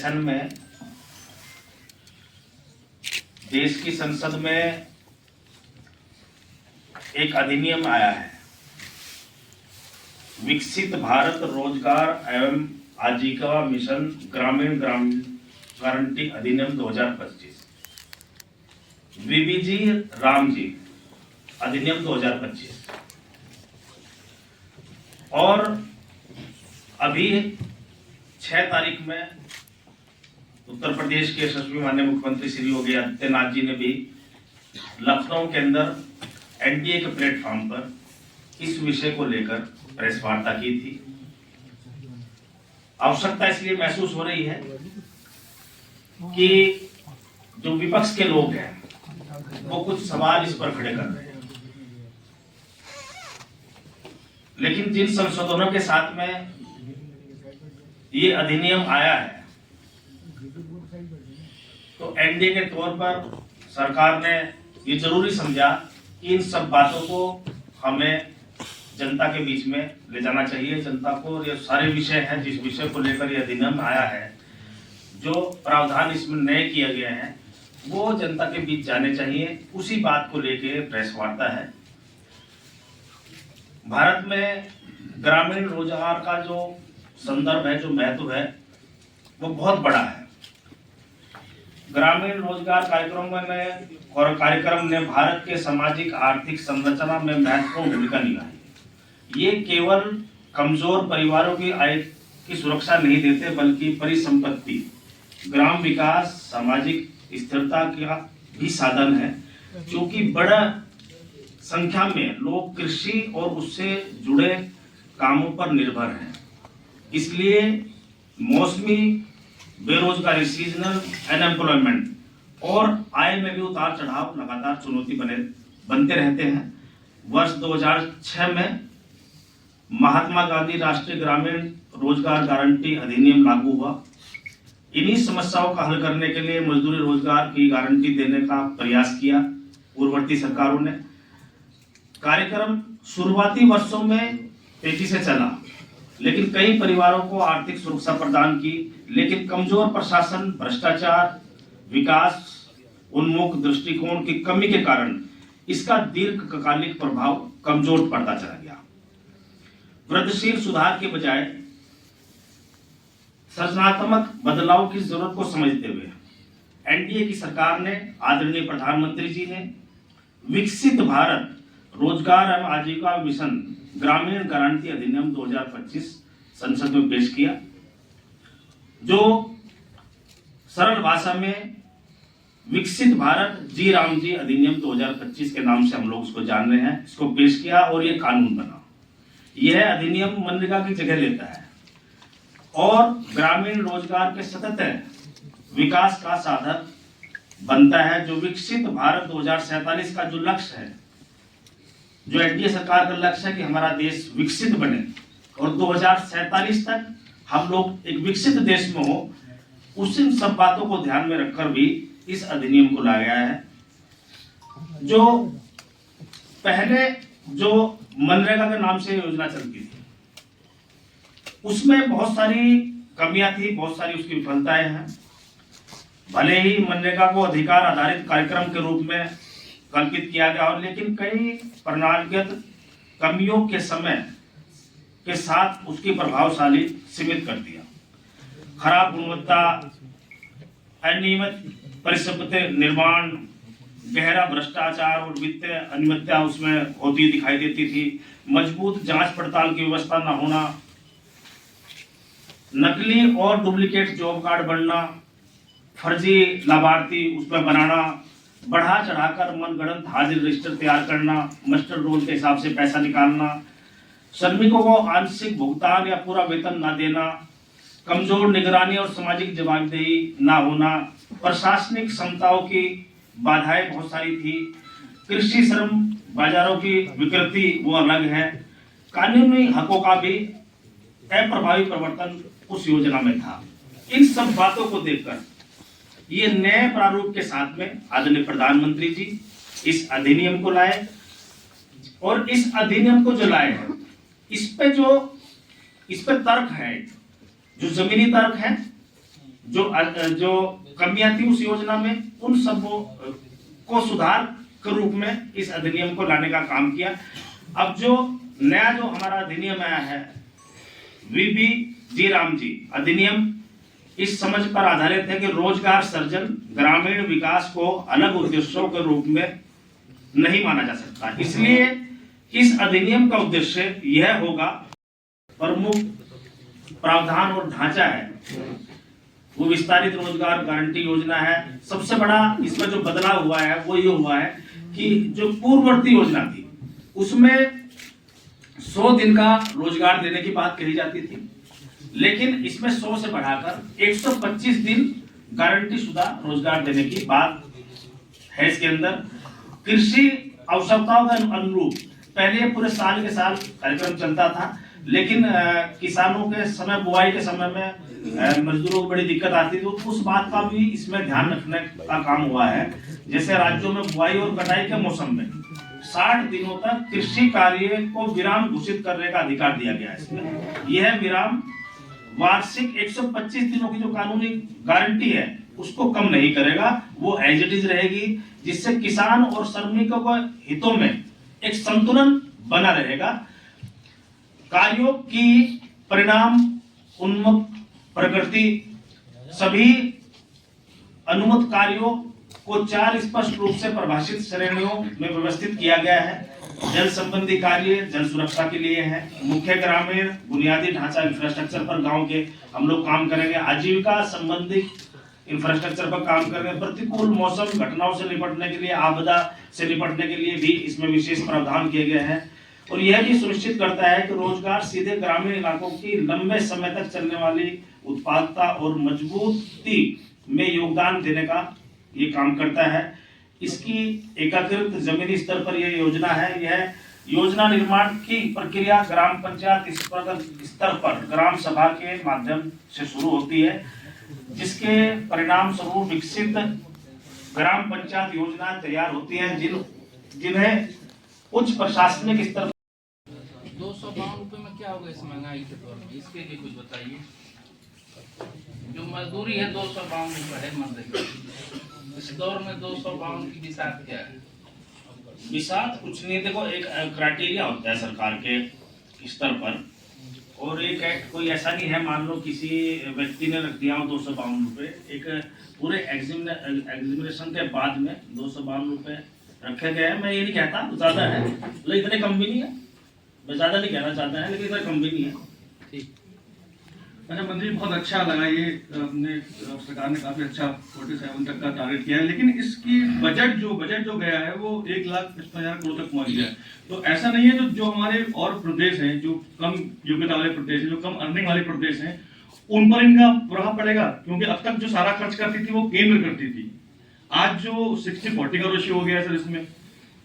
Session में देश की संसद में एक अधिनियम आया है, विकसित भारत रोजगार एवं आजीविका मिशन ग्रामीण गारंटी अधिनियम 2025, वीबीजी रामजी अधिनियम 2025। और अभी 6 तारीख में उत्तर प्रदेश के यशस्वी माननीय मुख्यमंत्री श्री योगी आदित्यनाथ जी ने भी लखनऊ के अंदर एनडीए के प्लेटफॉर्म पर इस विषय को लेकर प्रेस वार्ता की थी। आवश्यकता इसलिए महसूस हो रही है कि जो विपक्ष के लोग हैं वो कुछ सवाल इस पर खड़े कर रहे हैं, लेकिन जिन संशोधनों के साथ में ये अधिनियम आया है तो एनडीए के तौर पर सरकार ने ये जरूरी समझा कि इन सब बातों को हमें जनता के बीच में ले जाना चाहिए। जनता को ये सारे विषय हैं जिस विषय को लेकर ये अधिनियम आया है, जो प्रावधान इसमें नए किए गए हैं वो जनता के बीच जाने चाहिए। उसी बात को लेकर प्रेस वार्ता है। भारत में ग्रामीण रोजगार का जो संदर्भ है, जो महत्व है, वो बहुत बड़ा है। ग्रामीण रोजगार कार्यक्रम ने भारत के सामाजिक आर्थिक संरचना में महत्वपूर्ण भूमिका निभाई। ये केवल कमजोर परिवारों की आय की सुरक्षा नहीं देते, बल्कि परिसंपत्ति, ग्राम विकास, सामाजिक स्थिरता का भी साधन है, क्योंकि बड़ा संख्या में लोग कृषि और उससे जुड़े कामों पर निर्भर हैं। इसलिए मौसमी बेरोजगारी, सीजनल अनएम्प्लॉयमेंट और आय में भी उतार चढ़ाव लगातार चुनौती बनते रहते हैं। वर्ष 2006 में महात्मा गांधी राष्ट्रीय ग्रामीण रोजगार गारंटी अधिनियम लागू हुआ। इन्हीं समस्याओं का हल करने के लिए मजदूरी रोजगार की गारंटी देने का प्रयास किया पूर्ववर्ती सरकारों ने। कार्यक्रम शुरुआती वर्षों में तेजी से चला, लेकिन कई परिवारों को आर्थिक सुरक्षा प्रदान की, लेकिन कमजोर प्रशासन, भ्रष्टाचार, विकास उन्मुख दृष्टिकोण की कमी के कारण इसका दीर्घकालिक प्रभाव कमजोर पड़ता चला गया। वृद्धिशील सुधार के बजाय सृजनात्मक बदलाव की जरूरत को समझते हुए एनडीए की सरकार ने, आदरणीय प्रधानमंत्री जी ने विकसित भारत रोजगार एवं आजीविका मिशन ग्रामीण गारंटी अधिनियम 2025 संसद में पेश किया, जो सरल भाषा में विकसित भारत जी रामजी अधिनियम 2025 के नाम से हम लोग उसको जान रहे हैं। इसको पेश किया और ये कानून बना। यह अधिनियम मनरेगा की जगह लेता है और ग्रामीण रोजगार के सतत विकास का साधन बनता है। जो विकसित भारत 2047 का जो लक्ष्य है, जो एनडीए सरकार का लक्ष्य है कि हमारा देश विकसित बने और 2047 तक हम लोग एक विकसित देश में हो, उस सब बातों को ध्यान में रखकर भी इस अधिनियम को लाया गया है। जो पहले जो मनरेगा के नाम से योजना चलती थी, उसमें बहुत सारी कमियां थी, बहुत सारी उसकी विफलताएं हैं। भले ही मनरेगा को अधिकार आधारित कार्यक्रम के रूप में कल्पित किया गया, और लेकिन कई प्रणालीगत कमियों के समय के साथ उसकी प्रभावशाली सीमित कर दिया। खराब गुणवत्ता, अनियमित परिसंपत्ति निर्माण, गहरा भ्रष्टाचार और वित्तीय अनियमितता उसमें होती दिखाई देती थी। मजबूत जांच पड़ताल की व्यवस्था न होना, नकली और डुप्लीकेट जॉब कार्ड बनना, फर्जी लाभार्थी उसमें बनाना, बढ़ा चढ़ाकर मनगढ़ंत हाजिर रजिस्टर तैयार करना, मास्टर रोल के हिसाब से पैसा निकालना, श्रमिकों को आंशिक भुगतान या पूरा वेतन न देना, कमजोर निगरानी और सामाजिक जवाबदेही ना होना, प्रशासनिक क्षमताओं की बाधाएं बहुत सारी थी, कृषि श्रम बाजारों की विकृति वो अलग है, कानूनी हकों का भी अप्रभावी प्रवर्तन उस योजना में था। इन सब बातों को देखकर ये नए प्रारूप के साथ में आदरणीय प्रधानमंत्री जी इस अधिनियम को लाए, और इस अधिनियम को जो लाए हैं इस पे तर्क है, जो जमीनी तर्क है, जो कमियां थी उस योजना में, उन सब को सुधार के रूप में इस अधिनियम को लाने का काम किया। अब जो नया जो हमारा अधिनियम आया है, वीबी राम जी अधिनियम, इस समझ पर आधारित है कि रोजगार सृजन ग्रामीण विकास को अलग उद्देश्यों के रूप में नहीं माना जा सकता। इसलिए इस अधिनियम का उद्देश्य यह होगा, प्रमुख प्रावधान और ढांचा है वो विस्तारित रोजगार गारंटी योजना है। सबसे बड़ा इसमें जो बदलाव हुआ है वो ये हुआ है कि जो पूर्ववर्ती योजना थी उसमें 100 दिन का रोजगार देने की बात कही जाती थी, लेकिन इसमें 100 से बढ़ाकर 125 दिन गारंटी शुदा रोजगार देने की बात है। इसके अंदर कृषि आवश्यकताओं के अनुरूप पहले पूरे साल के साल कार्यक्रम चलता था, लेकिन किसानों के समय, बुआई के समय में मजदूरों को बड़ी दिक्कत आती थी, तो उस बात का भी इसमें ध्यान रखने का काम हुआ है। जैसे राज्यों में बुआई और कटाई के मौसम में 60 दिनों तक कृषि कार्य को विराम घोषित करने का अधिकार दिया गया है। इसमें यह विराम वार्षिक 125 दिनों की जो कानूनी गारंटी है उसको कम नहीं करेगा, वो एज इट इज रहेगी, जिससे किसान और श्रमिकों के हितों में एक संतुलन बना रहेगा। कार्यों की परिणाम उन्मुख प्रकृति, सभी अनुमत कार्यों को 4 स्पष्ट रूप से परिभाषित श्रेणियों में व्यवस्थित किया गया है। जल संबंधी कार्य जल सुरक्षा के लिए है, मुख्य ग्रामीण बुनियादी ढांचा इंफ्रास्ट्रक्चर पर गांव के हम लोग काम करेंगे, आजीविका संबंधी इंफ्रास्ट्रक्चर पर काम करेंगे, प्रतिकूल मौसम घटनाओं से निपटने के लिए, आपदा से निपटने के लिए भी इसमें विशेष प्रावधान किए गए हैं। और यह भी सुनिश्चित करता है कि रोजगार सीधे ग्रामीण इलाकों की लंबे समय तक चलने वाली उत्पादकता और मजबूती में योगदान देने का ये काम करता है। इसकी एकीकृत जमीनी स्तर पर यह योजना है। यह योजना निर्माण की प्रक्रिया ग्राम पंचायत स्तर पर ग्राम सभा के माध्यम से शुरू होती है, जिसके परिणाम स्वरूप विकसित ग्राम पंचायत योजना तैयार होती है, जिन्हें उच्च प्रशासनिक स्तर 252 रुपए में क्या होगा इस महंगाई के दौर में, इसके लिए कुछ बताइए। जो मजदूरी है 252 रुपए है मजदूरी, इस दौर में 252 की बिसात क्या है? बिसात कुछ नहीं, देखो एक क्राइटेरिया होता है सरकार के स्तर पर, और एक कोई ऐसा नहीं है मान लो किसी व्यक्ति ने रख दिया हो 252 रुपए, एक पूरे एग्जामिनेशन के बाद में 252 रुपए रखे गए हैं। मैं ये नहीं कहता ज्यादा है, लेकिन इतने कम भी नहीं है, मैं ज्यादा नहीं कहना चाहता है, लेकिन इतना कम भी नहीं है। ठीक। अच्छा मंत्री, बहुत अच्छा लगा ये अपने सरकार ने काफी अच्छा 47 तक का टारगेट किया है, लेकिन इसकी बजट जो गया है वो 1,55,000 करोड़ तक पहुंच गया है। तो ऐसा नहीं है जो हमारे और प्रदेश हैं, जो कम योग्यता वाले प्रदेश हैं, जो कम अर्निंग वाले प्रदेश हैं, उन पर इनका प्रभाव पड़ेगा? क्योंकि अब तक जो सारा खर्च करती थी वो केंद्र करती थी, आज जो 60-40 का रेशियो हो गया है सर इसमें,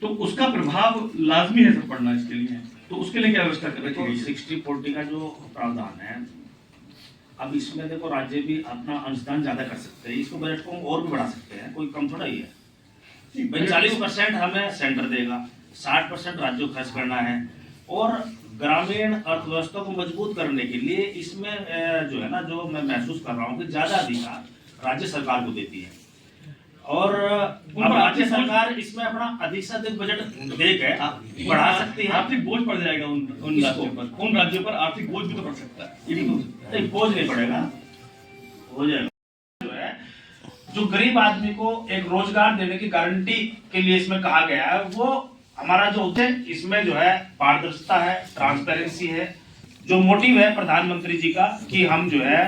तो उसका प्रभाव लाजमी है सर पड़ना इसके लिए, तो उसके लिए क्या व्यवस्था कर रखी गई है? 60-40 का जो प्रावधान है, अब इसमें देखो राज्य भी अपना अंशदान ज्यादा कर सकते हैं, इसको बजट को और भी बढ़ा सकते हैं, कोई कम थोड़ा ही है। 40% हमें सेंटर देगा, 60% राज्यों को खर्च करना है, और ग्रामीण अर्थव्यवस्था को मजबूत करने के लिए इसमें जो है ना, जो मैं महसूस कर रहा हूँ कि ज्यादा अधिकार राज्य सरकार को देती है, और राज्य सरकार इसमें अपना अधिक से अधिक बजट देकर बढ़ा सकती है। आर्थिक बोझ पड़ जाएगा उन राज्यों पर आर्थिक बोझ भी तो पड़ सकता है। ये नहीं, बोझ नहीं पड़ेगा, हो जाएगा। जो है, जो गरीब आदमी को एक रोजगार देने की गारंटी के लिए इसमें कहा गया है, वो हमारा जो उद्देश्य इसमें जो है पारदर्शिता है, ट्रांसपेरेंसी है, जो मोटिव है प्रधानमंत्री जी का कि हम जो है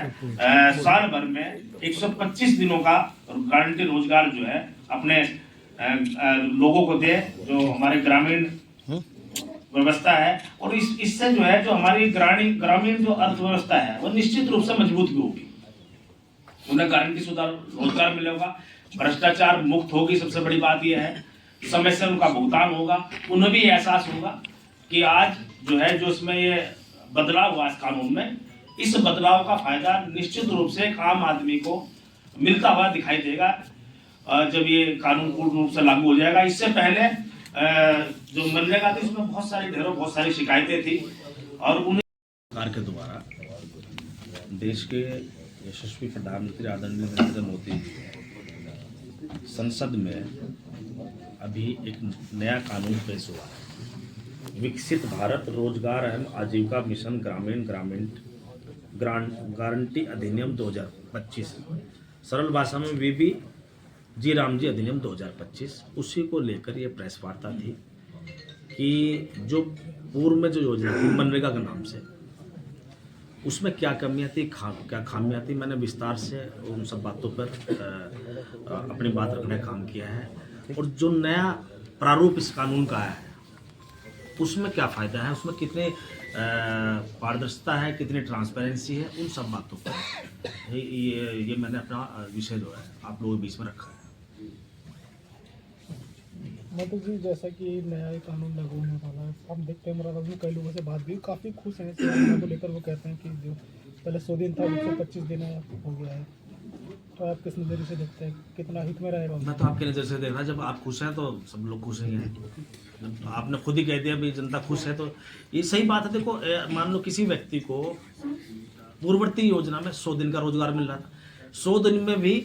साल भर में 125 दिनों का गारंटी रोजगार जो है अपने लोगों को दे, जो हमारे ग्रामीण व्यवस्था है, और इससे जो है जो हमारी ग्रामीण जो अर्थव्यवस्था है वो निश्चित रूप से मजबूत भी होगी, उन्हें गारंटी शुदा रोजगार मिलेगा, भ्रष्टाचार मुक्त होगी। सबसे बड़ी बात यह है समय से उनका भुगतान होगा, उन्हें भी एहसास होगा कि आज जो है जो इसमें ये बदलाव हुआ इस कानून में, इस बदलाव का फायदा निश्चित रूप से एक आम आदमी को मिलता हुआ दिखाई देगा जब ये कानून पूर्ण रूप से लागू हो जाएगा। इससे पहले जो मनरेगा थी उसमें बहुत सारी शिकायतें थी, और उन्हें सरकार के द्वारा देश के यशस्वी प्रधानमंत्री आदरणीय नरेंद्र मोदी जी संसद में अभी एक नया कानून पेश हुआ है, विकसित भारत रोजगार एवं आजीविका मिशन ग्रामीण गारंटी अधिनियम 2025, सरल भाषा में वीबी जी राम जी अधिनियम 2025। उसी को लेकर ये प्रेस वार्ता थी कि जो पूर्व में जो योजना थी मनरेगा के नाम से, उसमें क्या कमियां थी, क्या खामियां थी। मैंने विस्तार से उन सब बातों पर अपनी बात रखने का काम किया है। और जो नया प्रारूप इस कानून का आया है उसमें क्या फ़ायदा है, उसमें कितने पारदर्शिता है, कितनी ट्रांसपेरेंसी है, उन सब बातों पर ये मैंने अपना विषय जो है आप लोगों के बीच में रखा है। मतलब जी जैसा कि नया ये कानून लागू होने वाला है, हम देखते हैं मुरादाबाद में कई लोगों से बात भी काफ़ी खुश हैं इस योजना को लेकर। वो कहते हैं कि जो पहले 100 दिन था 125 दिन हो गया है। तो आप किस नज़रिए से देखते हैं, कितना हित में रहेगा? मैं तो आपकी नज़र से देख रहा, जब आप खुश हैं तो सब लोग खुश ही हैं। जब आपने खुद ही कह दिया भाई जनता खुश है तो ये सही बात है। देखो मान लो किसी व्यक्ति को पूर्ववर्ती योजना में 100 दिन का रोजगार मिल रहा था, 100 दिन में भी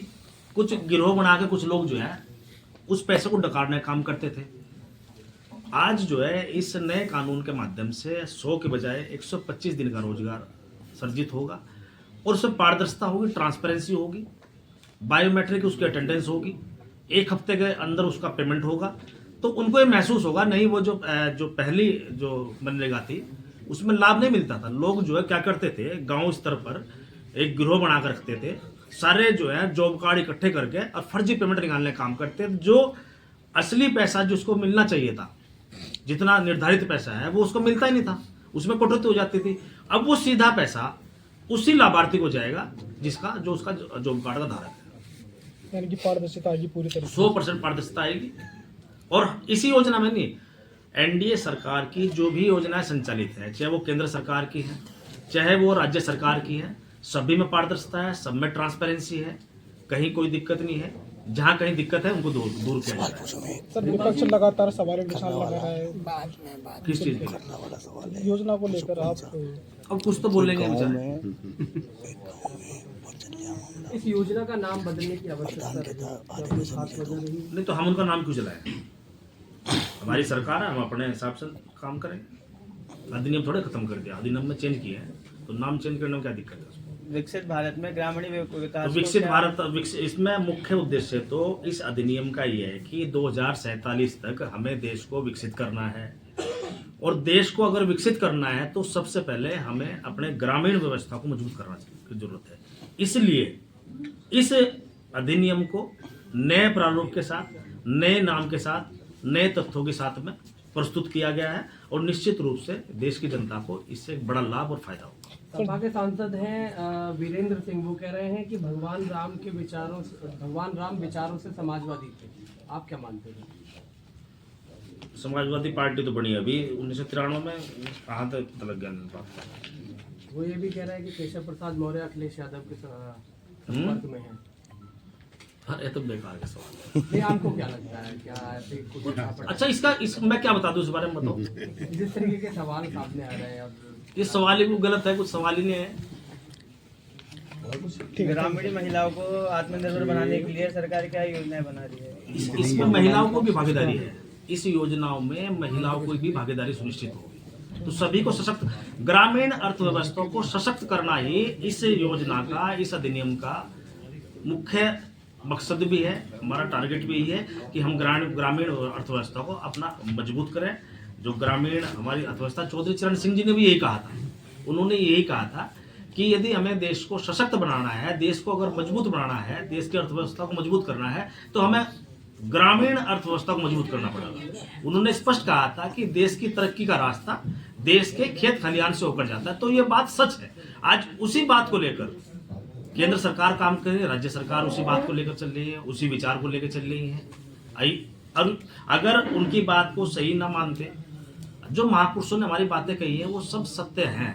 कुछ गिरोह बना के कुछ लोग जो है उस पैसे को डकारने का काम करते थे। आज जो है इस नए कानून के माध्यम से 100 के बजाय 125 दिन का रोजगार सर्जित होगा और उसमें पारदर्शिता होगी, ट्रांसपेरेंसी होगी, बायोमेट्रिक उसकी अटेंडेंस होगी, 1 हफ्ते के अंदर उसका पेमेंट होगा। तो उनको ये महसूस होगा नहीं, वो जो पहली जो मनरेगा थी उसमें लाभ नहीं मिलता था। लोग जो है क्या करते थे, गांव स्तर पर एक गिरोह बना कर रखते थे, सारे जो है जॉब कार्ड इकट्ठे करके और फर्जी पेमेंट निकालने का काम करते थे। जो असली पैसा जो उसको मिलना चाहिए था, जितना निर्धारित पैसा है वो उसको मिलता ही नहीं था, उसमें कटौती हो जाती थी। अब वो सीधा पैसा उसी लाभार्थी को जाएगा जिसका जो उसका जॉब कार्ड का धारक है। यानी कि पारदर्शिता आएगी पूरी तरह से, 100% पारदर्शिता आएगी। और इसी योजना में नहीं, एनडीए सरकार की जो भी योजनाएं संचालित है, चाहे वो केंद्र सरकार की है चाहे वो राज्य सरकार की है, सभी में पारदर्शिता है, सब में ट्रांसपेरेंसी है, कहीं कोई दिक्कत नहीं है। जहां कहीं दिक्कत है उनको दूर किया जाए। सर विपक्ष लगातार सवाल निशान लगा रहा है किस चीज की योजना को लेकर। आप अब कुछ तो बोलेंगे बेचारे। इस योजना का नाम बदलने की आवश्यकता नहीं तो हम उनका नाम क्यों चलाएं? हमारी सरकार है, हम अपने हिसाब से काम करें। अधिनियम थोड़े खत्म कर दिया, अधिनियम में चेंज किया है तो नाम चेंज करने में क्या दिक्कत है? विकसित भारत में ग्रामीण विकास तो विकसित भारत इसमें मुख्य उद्देश्य तो इस अधिनियम का ये है कि 2047 तक हमें देश को विकसित करना है। और देश को अगर विकसित करना है तो सबसे पहले हमें अपने ग्रामीण व्यवस्था को मजबूत करना की जरूरत है। इसलिए इस अधिनियम को नए प्रारूप के साथ, नए नाम के साथ, नए तथ्यों के साथ में प्रस्तुत किया गया है और निश्चित रूप से देश की जनता को इससे एक बड़ा लाभ और फायदा होगा। सपा के सांसद हैं वीरेंद्र सिंह, वो कह रहे हैं कि भगवान राम विचारों से समाजवादी थे। आप क्या मानते हैं? समाजवादी पार्टी तो बनी अभी 1993 में, कहाँ तक पता लग गया बात। वो ये भी कह रहे हैं कि केशव प्रसाद मौर्य अखिलेश यादव के संपर्क में है। हाँ, ये तो बेकार का सवाल है। नहीं, आपको क्या लगता है, क्या ऐसे कुछ? अच्छा मैं क्या बता दूं इस बारे में, बताओ। जिस तरीके के सवाल सामने आ रहे हैं अब, ये सवाल ही गलत है, कुछ सवाल ही नहीं है। ग्रामीण महिलाओं को आत्मनिर्भर बनाने के लिए सरकार क्या योजनाएं बना रही है? इसमें महिलाओं को भी भागीदारी है, इस योजनाओं में महिलाओं को भी भागीदारी सुनिश्चित होगी। तो सभी को सशक्त, ग्रामीण अर्थव्यवस्था को सशक्त करना ही इस योजना का, इस अधिनियम का मुख्य मकसद भी है। हमारा टारगेट भी यही है कि हम ग्रामीण अर्थव्यवस्था को अपना मजबूत करें। जो ग्रामीण हमारी अर्थव्यवस्था, चौधरी चरण सिंह जी ने भी यही कहा था, उन्होंने यही कहा था कि यदि हमें देश को सशक्त बनाना है, देश को अगर मजबूत बनाना है, देश की अर्थव्यवस्था को मजबूत करना है तो हमें ग्रामीण अर्थव्यवस्था को मजबूत करना पड़ेगा। उन्होंने स्पष्ट कहा था कि देश की तरक्की का रास्ता देश के खेत खलिहान से होकर जाता है। तो ये बात सच है। आज उसी बात को लेकर केंद्र सरकार काम कर रही है, राज्य सरकार उसी बात को लेकर चल रही है, उसी विचार को लेकर चल रही है। और अगर उनकी बात को सही ना मानते, जो महापुरुषों ने हमारी बातें कही है वो सब सत्य हैं,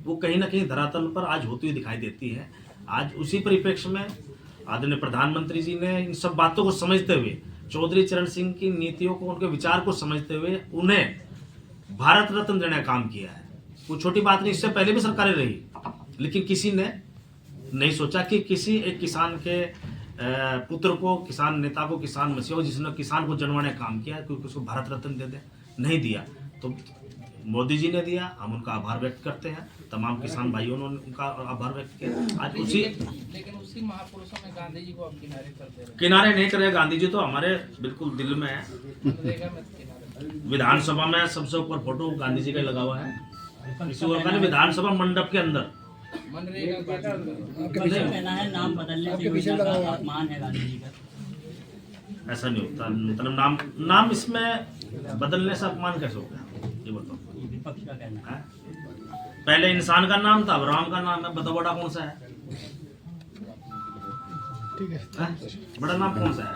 वो कहीं ना कहीं धरातल पर आज होती हुई दिखाई देती है। आज उसी परिप्रेक्ष्य में आदरणीय प्रधानमंत्री जी ने इन सब बातों को समझते हुए, चौधरी चरण सिंह की नीतियों को, उनके विचार को समझते हुए उन्हें भारत रत्न देने का काम किया है। वो छोटी बात नहीं, इससे पहले भी सरकारें रही, लेकिन किसी ने नहीं सोचा कि किसी एक किसान के पुत्र को, किसान नेता को, किसान मसीह को, जिसने किसान को जनवाने काम किया, क्योंकि उसको भारत रत्न दे दे, नहीं दिया। तो मोदी जी ने दिया, हम उनका आभार व्यक्त करते हैं। तमाम किसान भाइयों ने उनका आभार व्यक्त किया। आज उसी लेकिन उसी महापुरुषों में गांधी जी को आप किनारे करते रहे। किनारे नहीं करे, गांधी जी तो हमारे बिल्कुल दिल में है। मनरेगा में किनारे। विधानसभा में सबसे ऊपर फोटो गांधी जी का लगा हुआ है, किसी और का नहीं। विधानसभा मंडप के अंदर मनरेगा का कहना है नाम बदलने से योजना का अपमान है गांधी जी का। ऐसा नहीं होता। मतलब नाम इसमें बदलने से अपमान कैसे हो गया, ये बताओ। विपक्ष का कहना है। हैं? पहले इंसान का नाम था, अब राम का नाम है। बताओ बड़ा कौन सा है? ठीक है। हैं? बड़ा नाम कौन सा है?